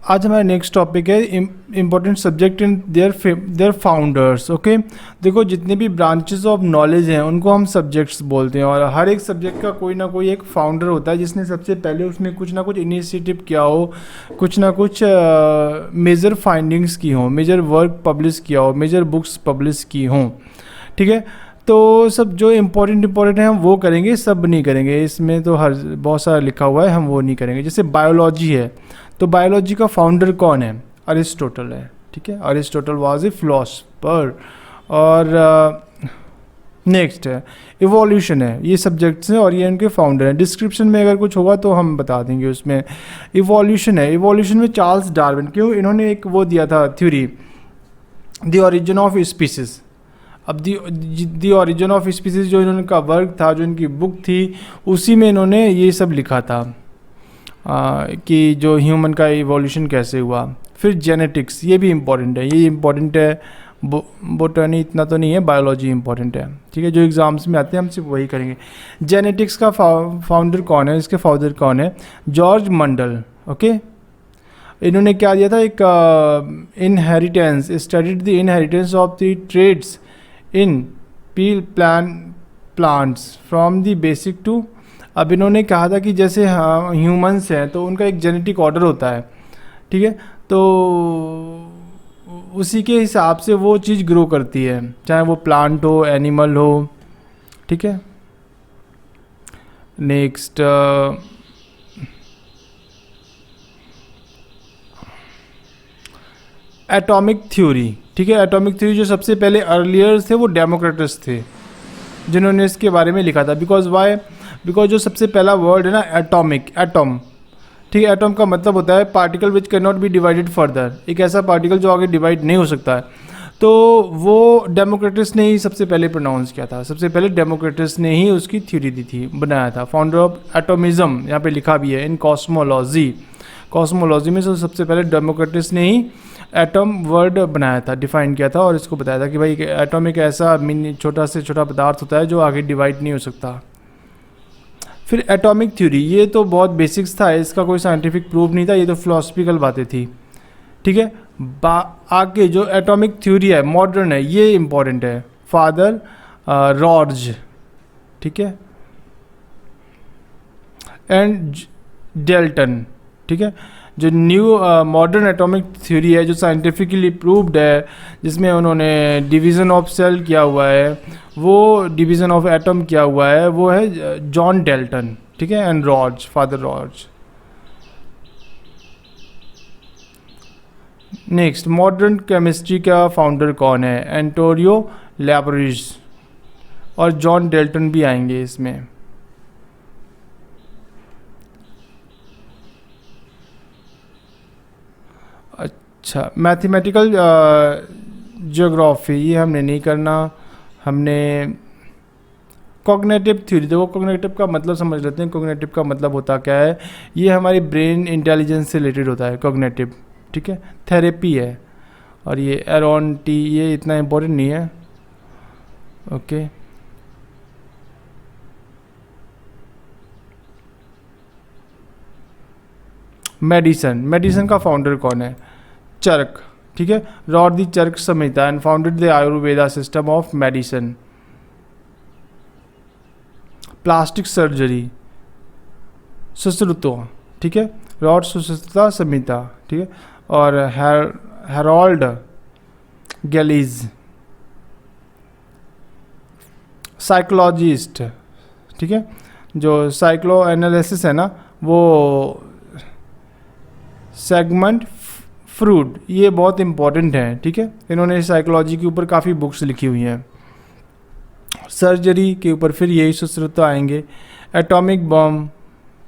आज हमारा next topic है important subject in their founders. Okay, देखो जितने भी ब्रांचेस ऑफ नॉलेज हैं उनको हम सब्जेक्ट्स बोलते हैं, और हर एक सब्जेक्ट का कोई ना कोई एक फाउंडर होता है जिसने सबसे पहले उसमें कुछ ना कुछ इनिशिएटिव किया हो, कुछ ना कुछ मेजर फाइंडिंग्स की हों, मेजर वर्क पब्लिश किया हो, मेजर बुक्स पब्लिश की हों। ठीक है, तो सब जो इम्पोर्टेंट है हम वो करेंगे, सब नहीं करेंगे। इसमें तो हर बहुत सारा लिखा हुआ है, हम वो नहीं करेंगे। जैसे बायोलॉजी है, तो बायोलॉजी का फाउंडर कौन है? अरिस्टोटल है। ठीक है, अरिस्टोटल वाज ए फिलोसफर। और नेक्स्ट है इवोल्यूशन है, ये सब्जेक्ट्स हैं और ये इनके फाउंडर हैं। डिस्क्रिप्शन में अगर कुछ होगा तो हम बता देंगे उसमें। इवोल्यूशन है, इवोल्यूशन में चार्ल्स डार्विन, क्यों इन्होंने एक वो दिया था theory, the origin of species. अब दी ओरिजिन ऑफ स्पीसीज जो इनका वर्क था, जो इनकी बुक थी, उसी में इन्होंने ये सब लिखा था कि जो ह्यूमन का इवोल्यूशन कैसे हुआ। फिर जेनेटिक्स, ये भी इम्पॉर्टेंट है, ये इम्पॉर्टेंट है। बोटनी इतना तो नहीं है, बायोलॉजी इम्पॉर्टेंट है। ठीक है, जो एग्जाम्स में आते हैं हम सिर्फ वही करेंगे। जेनेटिक्स का फाउंडर कौन है, इसके फाउंडर कौन है? जॉर्ज मंडल। ओके, इन्होंने क्या दिया था, एक inheritance, studied the inheritance of the traits in pea plants from the basic to. अब इन्होंने कहा था कि जैसे ह्यूमंस हैं तो उनका एक जेनेटिक ऑर्डर होता है। ठीक है, तो उसी के हिसाब से वो चीज़ ग्रो करती है, चाहे वो प्लांट हो, एनिमल हो। ठीक है, नेक्स्ट एटॉमिक थ्योरी। ठीक है, एटॉमिक थ्योरी जो सबसे पहले अर्लियर थे वो डेमोक्रेटस थे जिन्होंने इसके बारे में लिखा था। बिकॉज जो सबसे पहला वर्ड है ना एटॉमिक, एटॉम। ठीक है, एटॉम का मतलब होता है particle which can not be divided further, एक ऐसा पार्टिकल जो आगे डिवाइड नहीं हो सकता है। तो वो डेमोक्रेटस ने ही सबसे पहले प्रोनाउंस किया था, सबसे पहले डेमोक्रेटस ने ही उसकी थ्योरी दी थी, बनाया था। फाउंडर ऑफ एटोमिज्म यहाँ पे लिखा भी है इन कॉस्मोलॉजी। कॉस्मोलॉजी में सबसे पहले डेमोक्रेटस ने ही एटम वर्ड बनाया था, डिफाइन किया था, और इसको बताया था कि भाई एटम एक ऐसा छोटा से छोटा पदार्थ होता है जो आगे डिवाइड नहीं हो सकता। फिर एटॉमिक थ्योरी, ये तो बहुत बेसिक्स था, इसका कोई साइंटिफिक प्रूफ नहीं था, ये तो फिलोसफिकल बातें थी। ठीक है, आगे जो एटॉमिक थ्योरी है मॉडर्न है, ये इम्पॉर्टेंट है। फादर रॉर्ज। ठीक है, एंड डेल्टन। ठीक है, जो न्यू मॉडर्न एटॉमिक थ्योरी है जो साइंटिफिकली प्रूव्ड है, जिसमें उन्होंने डिवीज़न ऑफ सेल किया हुआ है, वो डिवीज़न ऑफ एटम किया हुआ है, वो है जॉन डेल्टन। ठीक है, एंड रॉर्ज, फादर रॉर्ज। नेक्स्ट, मॉडर्न केमिस्ट्री का फाउंडर कौन है? एंटोनियो लैबोरेटरीज, और जॉन डेल्टन भी आएंगे इसमें। अच्छा, मैथमेटिकल ज्योग्राफी, ये हमने नहीं करना। हमने कॉग्निटिव थ्योरी, देखो कॉग्निटिव का मतलब समझ लेते हैं। कॉग्निटिव का मतलब होता क्या है? ये हमारी ब्रेन इंटेलिजेंस से रिलेटेड होता है कॉग्निटिव। ठीक है, थेरेपी है, और ये एरॉन टी, ये इतना इम्पोर्टेंट नहीं है। ओके, मेडिसन, मेडिसन का फाउंडर कौन है? चर्क। ठीक है, wrote the Charak Samhita and founded the Ayurveda system of medicine. Plastic surgery, Sushruta. ठीक है, रॉड सुश्रुता संहिता। ठीक है, और हेरोल्ड गैलीज, साइकोलॉजिस्ट। ठीक है, जो साइक्लो एनालिसिस है ना, वो सेगमेंट फ्रूड, ये बहुत इंपॉर्टेंट है। ठीक है, इन्होंने साइकोलॉजी के ऊपर काफ़ी बुक्स लिखी हुई हैं। सर्जरी के ऊपर फिर यही सुश्रुता आएंगे। एटॉमिक बॉम्ब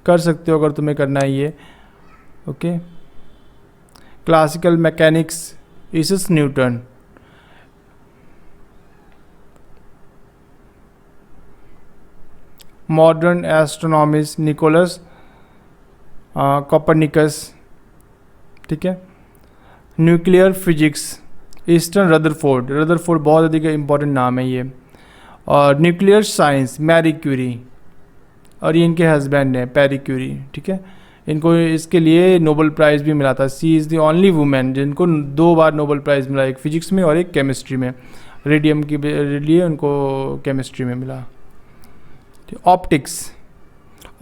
कर सकते हो अगर तुम्हें करना है ये। Okay, classical mechanics, Isaac Newton. Modern astronomist, Nicolaus Copernicus. ठीक है, न्यूक्लियर फिजिक्स, ईस्टर्न रदरफोर्ड। रदरफोर्ड बहुत अधिक इंपॉर्टेंट नाम है ये। और न्यूक्लियर साइंस, मैरी क्यूरी, और ये इनके हस्बैंड हैं पेरी क्यूरी। ठीक है, इनको इसके लिए नोबेल प्राइज़ भी मिला था। सी इज़ द ओनली वुमेन जिनको 2 बार नोबेल प्राइज़ मिला, एक फिजिक्स में और एक केमिस्ट्री में। रेडियम के लिए उनको केमिस्ट्री में मिला। ऑप्टिक्स,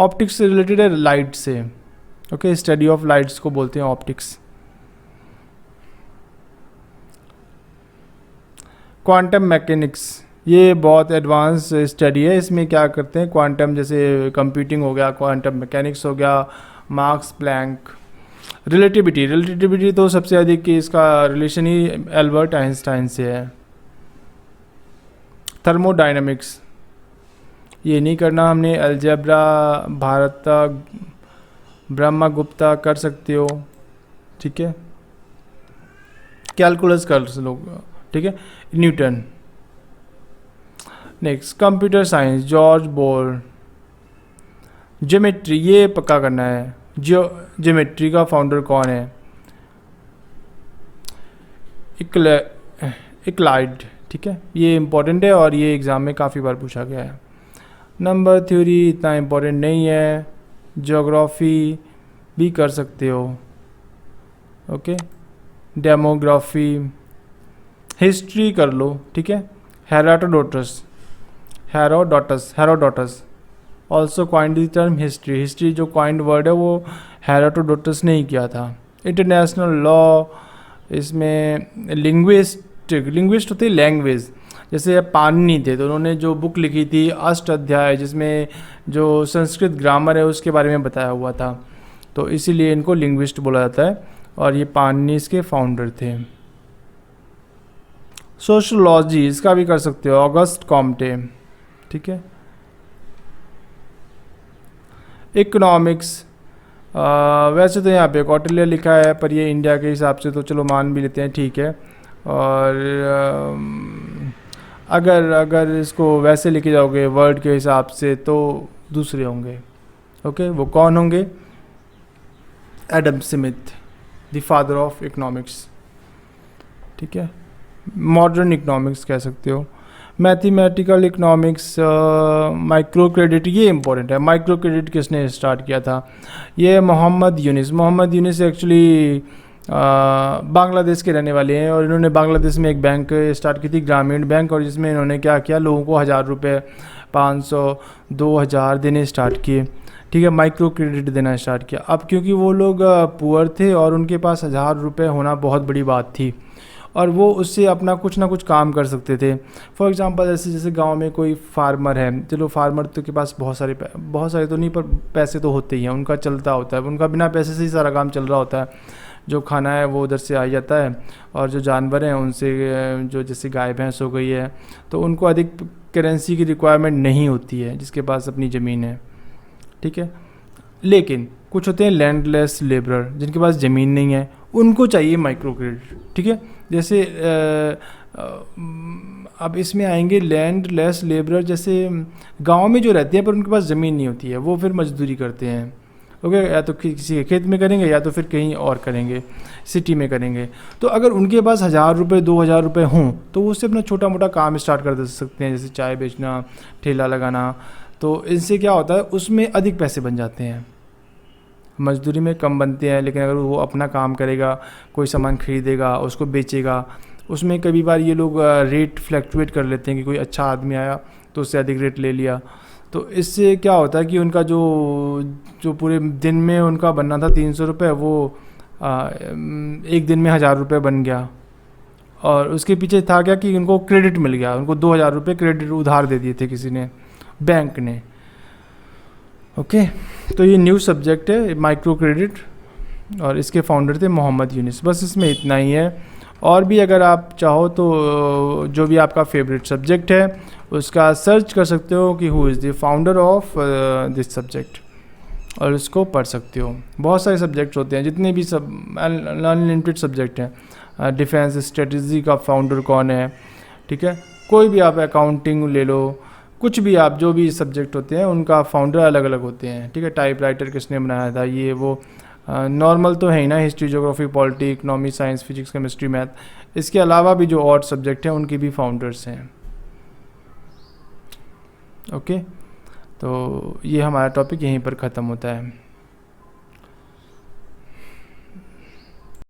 ऑप्टिक्स से रिलेटेड है लाइट से। ओके, स्टडी ऑफ लाइट्स को बोलते हैं ऑप्टिक्स। क्वांटम मैकेनिक्स, ये बहुत एडवांस स्टडी है। इसमें क्या करते हैं, क्वांटम जैसे कंप्यूटिंग हो गया, क्वांटम मैकेनिक्स हो गया, मार्क्स प्लैंक। रिलेटिविटी, रिलेटिविटी तो सबसे अधिक इसका रिलेशन ही एल्बर्ट आइंस्टाइन से है। थर्मोडायनामिक्स, ये नहीं करना हमने। अलजेब्रा भारत ब्रह्मगुप्ता कर सकते हो, ठीक है। कैलकुलस कर लो, ठीक है। Newton. Next computer science, George bore. Geometry, ये पक्का करना है, ज्योमेट्री का फाउंडर कौन है? इक्लाइड, ठीक है। ये इम्पोर्टेंट है और ये एग्ज़ाम में काफ़ी बार पूछा गया है। नंबर थ्योरी इतना इम्पोर्टेंट नहीं है। ज्योग्राफी भी कर सकते हो, ओके। डेमोग्राफी, हिस्ट्री कर लो, ठीक है। Herodotus also coined the term history. History जो क्वाइंड वर्ड है वो हेरोडोटस ने ही किया था। इंटरनेशनल लॉ, इसमें लिंग्विस्ट होती है लैंग्वेज। जैसे पाणिनि थे तो उन्होंने जो बुक लिखी थी अष्ट अध्याय, जिसमें जो संस्कृत ग्रामर है उसके बारे में बताया हुआ था, तो इसीलिए इनको लिंग्विस्ट बोला जाता है और ये पाणिनि इसके फाउंडर थे। सोशोलॉजी, इसका भी कर सकते हो, ऑगस्ट कॉम्टे, ठीक है। इकोनॉमिक्स, वैसे तो यहाँ पे कौटिल्य लिखा है पर ये इंडिया के हिसाब से तो चलो मान भी लेते हैं, ठीक है। और अगर इसको वैसे लिखे जाओगे वर्ड के हिसाब से तो दूसरे होंगे, ओके। वो कौन होंगे? Adam Smith, the father of economics, ठीक है। मॉडर्न इकोनॉमिक्स कह सकते हो। मैथमेटिकल इकोनॉमिक्स, माइक्रो क्रेडिट, ये इंपॉर्टेंट है। माइक्रो क्रेडिट किसने स्टार्ट किया था? ये मोहम्मद यूनिस एक्चुअली बांग्लादेश के रहने वाले हैं और इन्होंने बांग्लादेश में एक बैंक स्टार्ट की थी, ग्रामीण बैंक, और जिसमें इन्होंने क्या किया, लोगों को 1000 रुपये, 500, 2000 देने स्टार्ट किए, ठीक है। माइक्रो क्रेडिट देना स्टार्ट किया। अब क्योंकि वो लोग पुअर थे और उनके पास 1000 रुपये होना बहुत बड़ी बात थी और वो उससे अपना कुछ ना कुछ काम कर सकते थे। फॉर एग्जांपल जैसे गांव में कोई फार्मर है, चलो फार्मर तो के पास बहुत सारे तो नहीं पर पैसे तो होते ही हैं, उनका चलता होता है, उनका बिना पैसे से ही सारा काम चल रहा होता है। जो खाना है वो उधर से आ जाता है और जो जानवर हैं उनसे, जो जैसे गाय भैंस हो गई है, तो उनको अधिक करेंसी की रिक्वायरमेंट नहीं होती है जिसके पास अपनी ज़मीन है, ठीक है। लेकिन कुछ होते हैं लैंडलेस लेबरर, जिनके पास ज़मीन नहीं है, उनको चाहिए माइक्रो क्रेडिट, ठीक है। जैसे अब इसमें आएंगे लैंडलेस लेबरर, जैसे गांव में जो रहते हैं पर उनके पास ज़मीन नहीं होती है, वो फिर मजदूरी करते हैं, ओके। या तो किसी के खेत में करेंगे या तो फिर कहीं और करेंगे, सिटी में करेंगे। तो अगर उनके पास 1000 रुपये, 2000 रुपये हों तो वो उससे अपना छोटा मोटा काम स्टार्ट कर दे सकते हैं, जैसे चाय बेचना, ठेला लगाना। तो इससे क्या होता है, उसमें अधिक पैसे बन जाते हैं, मजदूरी में कम बनते हैं। लेकिन अगर वो अपना काम करेगा, कोई सामान खरीदेगा, उसको बेचेगा, उसमें कभी बार ये लोग रेट फ्लैक्चुएट कर लेते हैं कि कोई अच्छा आदमी आया तो उससे अधिक रेट ले लिया। तो इससे क्या होता है कि उनका जो पूरे दिन में उनका बनना था 300 रुपये, वो एक दिन में 1000 रुपये बन गया। और उसके पीछे था क्या कि उनको क्रेडिट मिल गया, उनको 2000 रुपये क्रेडिट उधार दे दिए थे किसी ने, बैंक ने, ओके। तो ये न्यू सब्जेक्ट है माइक्रो क्रेडिट और इसके फाउंडर थे मोहम्मद यूनिस। बस इसमें इतना ही है। और भी अगर आप चाहो तो जो भी आपका फेवरेट सब्जेक्ट है उसका सर्च कर सकते हो कि who is the founder of this subject, और इसको पढ़ सकते हो। बहुत सारे सब्जेक्ट्स होते हैं, जितने भी सब अनलिमिटेड सब्जेक्ट हैं। डिफेंस स्ट्रेटजी का फाउंडर कौन है, ठीक है। कोई भी आप अकाउंटिंग ले लो, कुछ भी आप जो भी सब्जेक्ट होते हैं उनका फाउंडर अलग अलग होते हैं, ठीक है। टाइपराइटर किसने बनाया था, ये वो नॉर्मल तो है ही ना, history, geography, polity, economy, science, physics, chemistry, math. इसके अलावा भी जो और सब्जेक्ट हैं उनके भी फाउंडर्स हैं, ओके। तो ये हमारा टॉपिक यहीं पर ख़त्म होता है।